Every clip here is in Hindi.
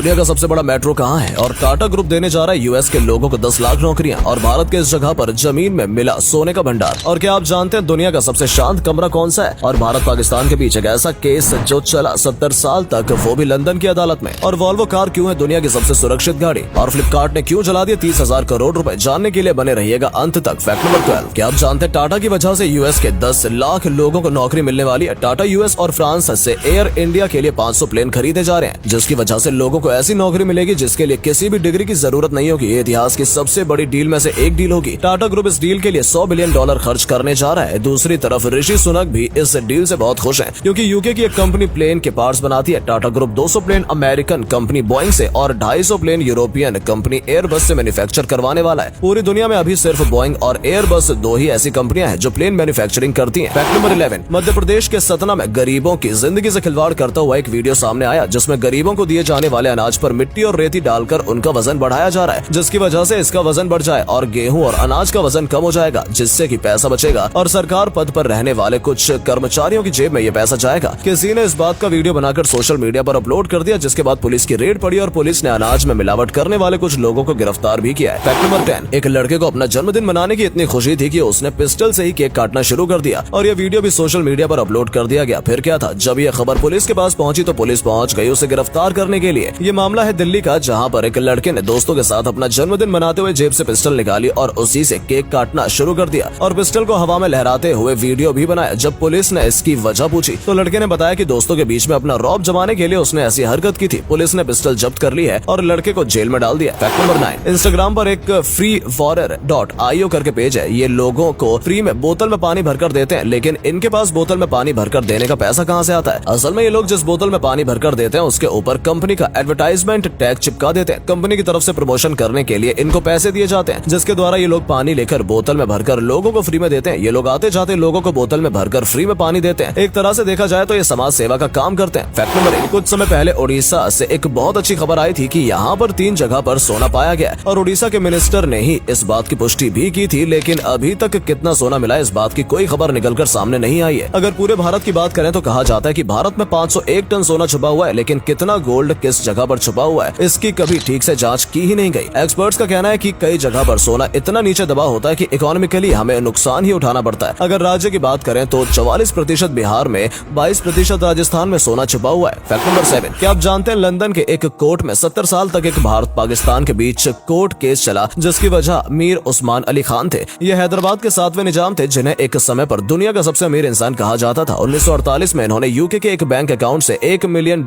दुनिया का सबसे बड़ा मेट्रो कहाँ है और टाटा ग्रुप देने जा रहा है यूएस के लोगों को 10 लाख नौकरियां और भारत के इस जगह पर जमीन में मिला सोने का भंडार। और क्या आप जानते हैं दुनिया का सबसे शांत कमरा कौन सा है? और भारत पाकिस्तान के बीच एक ऐसा केस जो चला 70 साल तक, वो भी लंदन की अदालत में। और वॉल्वो कार क्यों है दुनिया की सबसे सुरक्षित गाड़ी? और फ्लिपकार्ट ने क्यों जला दिए 30,000 करोड़ रुपए? जानने के लिए बने रहिएगा अंत तक। फैक्ट नंबर 12, क्या आप जानते हैं टाटा की वजह से यूएस के 10 लाख लोगों को नौकरी मिलने वाली है? टाटा यूएस और फ्रांस से एयर इंडिया के लिए 500 प्लेन खरीदे जा रहे हैं, जिसकी वजह से लोगों को ऐसी नौकरी मिलेगी जिसके लिए किसी भी डिग्री की जरूरत नहीं होगी। ये इतिहास की सबसे बड़ी डील में से एक डील होगी। टाटा ग्रुप इस डील के लिए $100 बिलियन खर्च करने जा रहा है। दूसरी तरफ ऋषि सुनक भी इस डील से बहुत खुश हैं, क्योंकि यूके की एक कंपनी प्लेन के पार्ट्स बनाती है। Tata group 200 plane American company Boeing से और 250 प्लेन यूरोपियन कंपनी एयरबस से मैन्युफैक्चर करवाने वाला है। पूरी दुनिया में अभी सिर्फ बोइंग और एयरबस दो ही ऐसी कंपनियां हैं जो प्लेन मैन्युफैक्चरिंग करती हैं। फैक्ट नंबर 11, मध्य प्रदेश के सतना में गरीबों की जिंदगी से खिलवाड़ करता हुआ एक वीडियो सामने आया, जिसमें गरीबों को दिए जाने वाले अनाज पर मिट्टी और रेती डालकर उनका वजन बढ़ाया जा रहा है, जिसकी वजह से इसका वजन बढ़ जाए और गेहूं और अनाज का वजन कम हो जाएगा, जिससे कि पैसा बचेगा और सरकार पद पर रहने वाले कुछ कर्मचारियों की जेब में ये पैसा जाएगा। किसी ने इस बात का वीडियो बनाकर सोशल मीडिया पर अपलोड कर दिया, जिसके बाद पुलिस की रेड पड़ी और पुलिस ने अनाज में मिलावट करने वाले कुछ लोगों को गिरफ्तार भी किया है। फैक्ट नंबर 10, एक लड़के को अपना जन्मदिन मनाने की इतनी खुशी थी कि उसने पिस्टल से ही केक काटना शुरू कर दिया और ये वीडियो भी सोशल मीडिया पर अपलोड कर दिया गया। फिर क्या था, जब ये खबर पुलिस के पास पहुंची तो पुलिस पहुंच गई उसे गिरफ्तार करने के लिए। ये मामला है दिल्ली का, जहां पर एक लड़के ने दोस्तों के साथ अपना जन्मदिन मनाते हुए जेब से पिस्टल निकाली और उसी से केक काटना शुरू कर दिया और पिस्टल को हवा में लहराते हुए वीडियो भी बनाया। जब पुलिस ने इसकी वजह पूछी तो लड़के ने बताया कि दोस्तों के बीच में अपना रौब जमाने के लिए उसने ऐसी हरकत की थी। पुलिस ने पिस्टल जब्त कर ली है और लड़के को जेल में डाल दिया। फैक्ट नंबर 9, इंस्टाग्राम पर एक freewater.io करके पेज है। ये लोगों को फ्री में बोतल में पानी भरकर देते हैं, लेकिन इनके पास बोतल में पानी भरकर देने का पैसा कहां से आता है? असल में ये लोग जिस बोतल में पानी भरकर देते हैं उसके ऊपर कंपनी का एडवर्टाइजमेंट टैग चिपका देते हैं। कंपनी की तरफ से प्रमोशन करने के लिए इनको पैसे दिए जाते हैं, जिसके द्वारा ये लोग पानी लेकर बोतल में भरकर लोगों को फ्री में देते हैं। ये लोग आते जाते लोगों को बोतल में भरकर फ्री में पानी देते हैं। एक तरह से देखा जाए तो ये समाज सेवा का काम करते हैं। फैक्ट नंबर 1, कुछ समय पहले उड़ीसा से एक बहुत अच्छी खबर आई थी कि यहाँ पर 3 जगह पर सोना पाया गया और उड़ीसा के मिनिस्टर ने ही इस बात की पुष्टि भी की थी, लेकिन अभी तक कितना सोना मिला इस बात की कोई खबर निकलकर सामने नहीं आई है। अगर पूरे भारत की बात करें तो कहा जाता है कि भारत में 501 टन सोना छुपा हुआ है, लेकिन कितना गोल्ड किस जगह पर छुपा हुआ है इसकी कभी ठीक से जांच की ही नहीं गई। एक्सपर्ट्स का कहना है कि कई जगह पर सोना इतना नीचे दबा होता है कि इकोनॉमिकली हमें नुकसान ही उठाना पड़ता है। अगर राज्य की बात करें तो 44% बिहार में, 22% राजस्थान में सोना छुपा हुआ है। फैक्ट नंबर 7, क्या आप जानते हैं लंदन के एक कोर्ट में 70 साल तक एक भारत पाकिस्तान के बीच कोर्ट केस चला, जिसकी वजह मीर उस्मान अली खान थे। ये हैदराबाद के 7वें निजाम थे, जिन्हें एक समय पर दुनिया का सबसे अमीर इंसान कहा जाता था। 1948 में इन्होंने यूके के एक बैंक अकाउंट से $1 मिलियन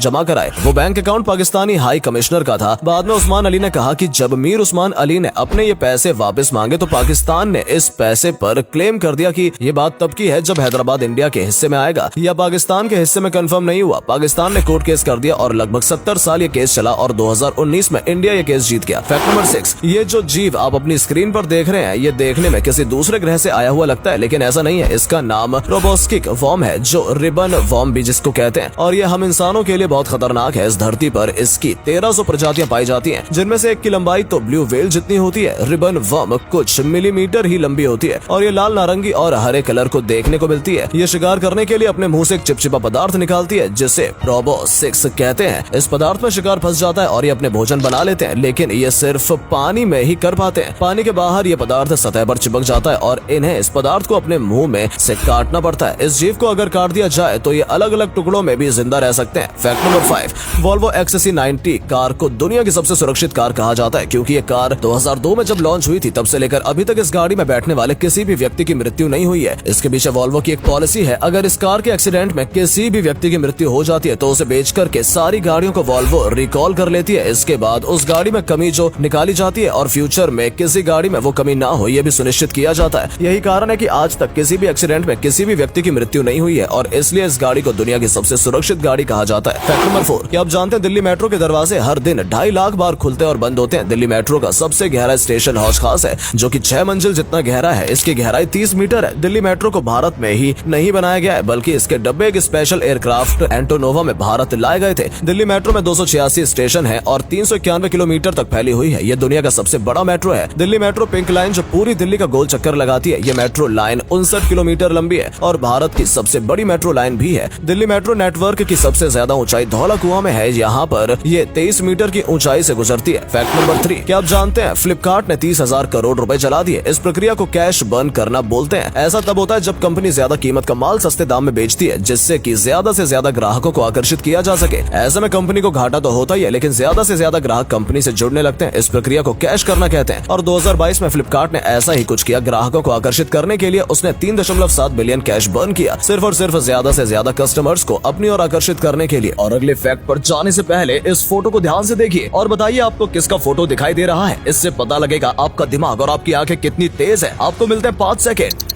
जमा कराए। वो bank account Pakistani high commissioner का था। बाद में उस्मान अली ने कहा कि जब मीर उस्मान अली ने अपने ये पैसे वापस मांगे तो पाकिस्तान ने इस पैसे पर क्लेम कर दिया कि ये बात तब की है जब हैदराबाद इंडिया के हिस्से में आएगा या पाकिस्तान के हिस्से में कंफर्म नहीं हुआ। पाकिस्तान ने कोर्ट केस कर दिया और लगभग 70 साल ये केस चला और 2019 में इंडिया ये केस जीत गया। फैक्ट नंबर 6, ये जो जीव आप अपनी स्क्रीन पर देख रहे हैं ये देखने में किसी दूसरे ग्रह से आया हुआ लगता है, लेकिन ऐसा नहीं है। इसका नाम रोबोस्किक वॉर्म है, जो रिबन वॉर्म भी जिसको कहते हैं, और ये हम इंसानों के लिए बहुत खतरनाक है। इस धरती पर इसकी 1300 प्रजातियां पाई जाती हैं, जिनमें से एक की लंबाई तो ब्लू व्हेल जितनी होती है। रिबन वर्म कुछ मिलीमीटर ही लंबी होती है और ये लाल, नारंगी और हरे कलर को देखने को मिलती है। ये शिकार करने के लिए अपने मुंह से एक चिपचिपा पदार्थ निकालती है, जिसे प्रोबोसिक्स कहते हैं। इस पदार्थ में शिकार फंस जाता है और ये अपने भोजन बना लेते हैं, लेकिन ये सिर्फ पानी में ही कर पाते हैं। पानी के बाहर ये पदार्थ सतह पर चिपक जाता है और इन्हें इस पदार्थ को अपने मुंह में से काटना पड़ता है। इस जीव को अगर काट दिया जाए तो ये अलग अलग टुकड़ों में भी जिंदा रह सकते हैं। Fact number 5, Volvo XC90 car को दुनिया की सबसे सुरक्षित कार कहा जाता है, क्योंकि ये कार 2002 में जब लॉन्च हुई थी तब से लेकर अभी तक इस गाड़ी में बैठने वाले किसी भी व्यक्ति की मृत्यु नहीं हुई है। इसके पीछे वोल्वो की एक पॉलिसी है, अगर इस कार के एक्सीडेंट में किसी भी व्यक्ति की मृत्यु हो जाती है तो उसे बेच करके सारी गाड़ियों को वोल्वो रिकॉल कर लेती है। इसके बाद उस गाड़ी में कमी जो निकाली जाती है और फ्यूचर में किसी गाड़ी में वो कमी ना हो ये भी सुनिश्चित किया जाता है। यही कारण है कि आज तक किसी भी एक्सीडेंट में किसी भी व्यक्ति की मृत्यु नहीं हुई है और इसलिए इस गाड़ी को दुनिया की सबसे सुरक्षित गाड़ी कहा जाता है। फैक्ट नंबर 4, क्या आप जानते हैं दिल्ली मेट्रो के दरवाजे हर दिन 2.5 लाख बार खुलते और बंद होते हैं। दिल्ली मेट्रो का सबसे गहरा स्टेशन हौज खास है, जो कि 6 मंजिल जितना गहरा है। इसकी गहराई 30 मीटर है। दिल्ली मेट्रो को भारत में ही नहीं बनाया गया है, बल्कि इसके डब्बे एक स्पेशल एयरक्राफ्ट एंटोनोवा में भारत लाए गए थे। दिल्ली मेट्रो में 286 स्टेशन है और 391 किलोमीटर तक फैली हुई है। ये दुनिया का सबसे बड़ा मेट्रो है। दिल्ली मेट्रो पिंक लाइन जो पूरी दिल्ली का गोल चक्कर लगाती है। ये मेट्रो लाइन 59 किलोमीटर लंबी है और भारत की सबसे बड़ी मेट्रो लाइन भी है। दिल्ली मेट्रो नेटवर्क की सबसे ज्यादा ऊंचाई धौला कुआं में है। यहाँ जहाँ पर ये 23 मीटर की ऊंचाई से गुजरती है। फैक्ट नंबर 3, क्या आप जानते हैं फ्लिपकार्ट ने 30,000 करोड़ रुपए जला दिए। इस प्रक्रिया को कैश बर्न करना बोलते हैं। ऐसा तब होता है जब कंपनी ज्यादा कीमत का माल सस्ते दाम में बेचती है, जिससे कि ज्यादा से ज्यादा ग्राहकों को आकर्षित किया जा सके। ऐसे में कंपनी को घाटा तो होता ही है, लेकिन ज्यादा से ज्यादा ग्राहक कंपनी से जुड़ने लगते हैं। इस प्रक्रिया को कैश करना कहते हैं और 2022 में फ्लिपकार्ट ने ऐसा ही कुछ किया। ग्राहकों को आकर्षित करने के लिए उसने 3.7 बिलियन कैश बर्न किया, सिर्फ और सिर्फ ज्यादा से ज्यादा कस्टमर्स को अपनी ओर आकर्षित करने के लिए। और अगले फैक्ट पर जाने से पहले इस फोटो को ध्यान से देखिए और बताइए आपको किसका फोटो दिखाई दे रहा है। इससे पता लगेगा आपका दिमाग और आपकी आंखें कितनी तेज है। आपको मिलते हैं 5 सेकेंड।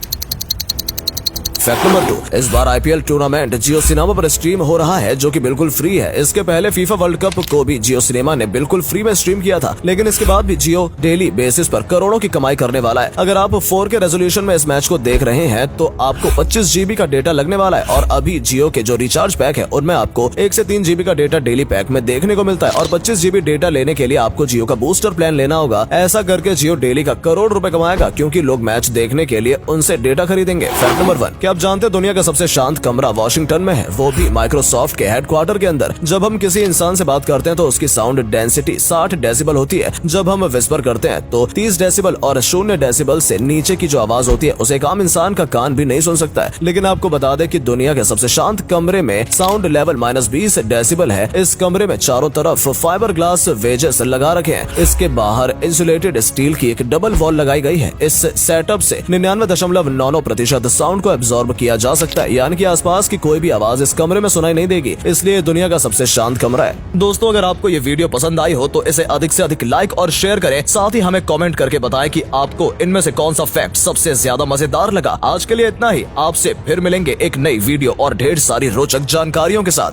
फैक्ट नंबर 2, इस बार आईपीएल टूर्नामेंट जियो सिनेमा पर स्ट्रीम हो रहा है, जो कि बिल्कुल फ्री है। इसके पहले फीफा वर्ल्ड कप को भी जियो सिनेमा ने बिल्कुल फ्री में स्ट्रीम किया था, लेकिन इसके बाद भी जियो डेली बेसिस पर करोड़ों की कमाई करने वाला है। अगर आप 4K रेजोल्यूशन में इस मैच को देख रहे हैं तो आपको 25 GB का डेटा लगने वाला है। और अभी जियो के जो रिचार्ज पैक है उनमें आपको 1 से 3 GB का डेटा डेली पैक में देखने को मिलता है। और 25 GB डेटा लेने के लिए आपको जियो का बूस्टर प्लान लेना होगा। ऐसा करके जियो डेली का करोड़ रुपए कमाएगा, क्योंकि लोग मैच देखने के लिए उनसे डेटा खरीदेंगे। फैक्ट नंबर 1, क्या आप जानते हैं दुनिया का सबसे शांत कमरा वॉशिंगटन में है, वो भी माइक्रोसॉफ्ट के हेडक्वार्टर के अंदर। जब हम किसी इंसान से बात करते हैं तो उसकी साउंड डेंसिटी 60 डेसिबल होती है। जब हम विस्पर करते हैं तो 30 डेसिबल और 0 डेसिबल से नीचे की जो आवाज होती है उसे एक आम इंसान का कान भी नहीं सुन सकता है। लेकिन आपको बता दें कि दुनिया के सबसे शांत कमरे में साउंड लेवल -20 डेसिबल है। इस कमरे में चारों तरफ फाइबर ग्लास वेजेस लगा रखे हैं। इसके बाहर इंसुलेटेड स्टील की एक डबल वॉल लगाई गई है। इस सेटअप से 99.99% साउंड को एब्जॉर्ब किया जा सकता है, यानी कि आसपास की कोई भी आवाज इस कमरे में सुनाई नहीं देगी। इसलिए दुनिया का सबसे शांत कमरा है। दोस्तों, अगर आपको ये वीडियो पसंद आई हो तो इसे अधिक से अधिक लाइक और शेयर करें। साथ ही हमें कमेंट करके बताएं कि आपको इनमें से कौन सा फैक्ट सबसे ज्यादा मजेदार लगा। आज के लिए इतना ही। आपसे फिर मिलेंगे एक नई वीडियो और ढेर सारी रोचक जानकारियों के साथ।